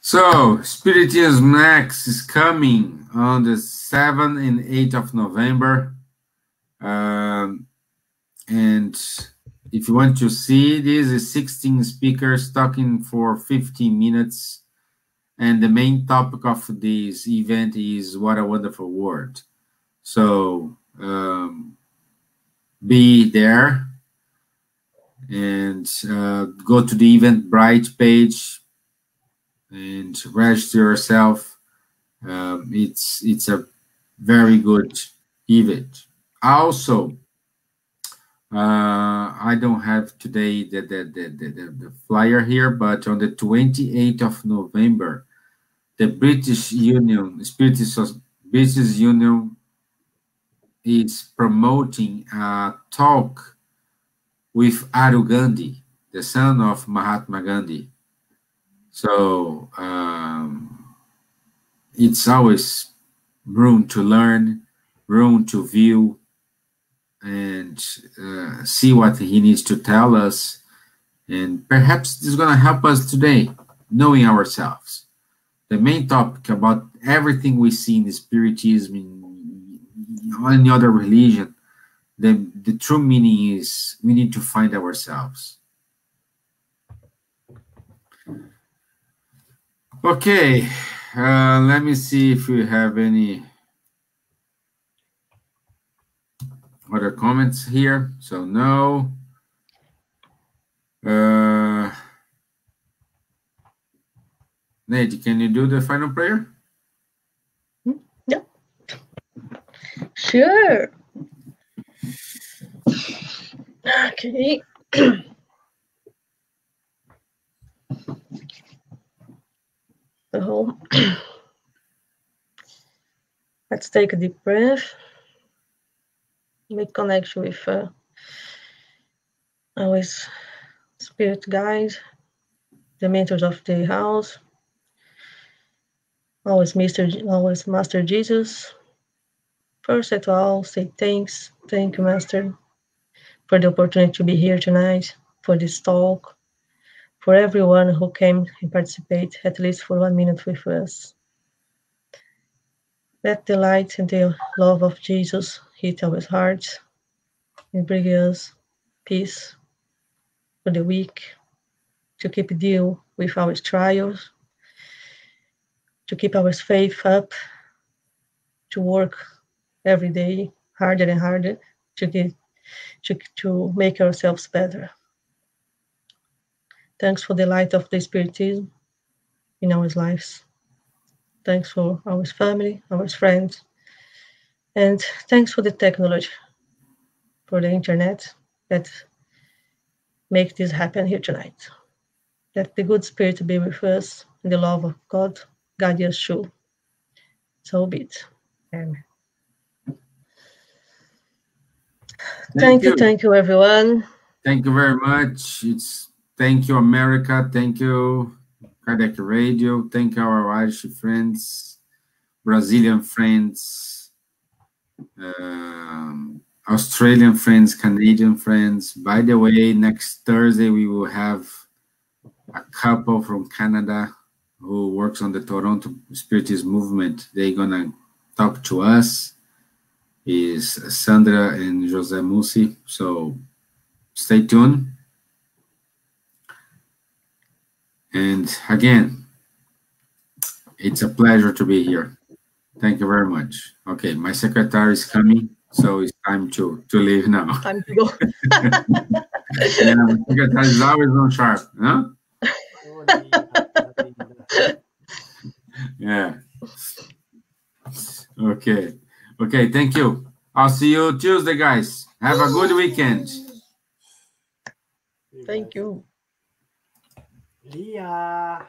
So, Spiritism X is coming on the 7th and 8th of November. And if you want to see, this is 16 speakers talking for 15 minutes. And the main topic of this event is What a Wonderful World. So, be there and go to the Eventbrite page and register yourself. It's a very good event. Also, I don't have today the flyer here, but on the 28th of November, the British Union, British Union is promoting a talk with Aru Gandhi, the son of Mahatma Gandhi. So it's always room to learn, room to view, and see what he needs to tell us. And perhaps this is going to help us today, knowing ourselves. The main topic about everything we see in Spiritism, in any other religion, the true meaning is we need to find ourselves. Okay, let me see if we have any other comments here. So no. Nate, can you do the final prayer? Yeah. Sure. Okay. So, let's take a deep breath. Make connection with our spirit guide, the mentors of the house, always Master Jesus. First of all, say thanks. Thank you, Master, for the opportunity to be here tonight, for this talk, for everyone who came and participate at least for 1 minute with us. Let the light and the love of Jesus hit our hearts and bring us peace for the week, to keep deal with our trials, to keep our faith up, to work every day harder and harder to make ourselves better. Thanks for the light of the Spiritism in our lives. Thanks for our family, our friends, and thanks for the technology, for the internet that make this happen here tonight. Let the good spirit be with us and the love of God guide us through. So be it. Amen. Thank you, everyone. Thank you very much. Thank you, America. Thank you, Kardec Radio. Thank you, our Irish friends, Brazilian friends, Australian friends, Canadian friends. By the way, next Thursday we will have a couple from Canada who works on the Toronto Spiritist movement. They're gonna talk to us. Is Sandra and Jose Musi. So stay tuned. And again, it's a pleasure to be here. Thank you very much. Okay, my secretary is coming, so it's time to leave now. Time to go. Yeah, my secretary is always on sharp, huh? Yeah. Okay. Okay, thank you. I'll see you Tuesday, guys. Have a good weekend. Thank you. Leah.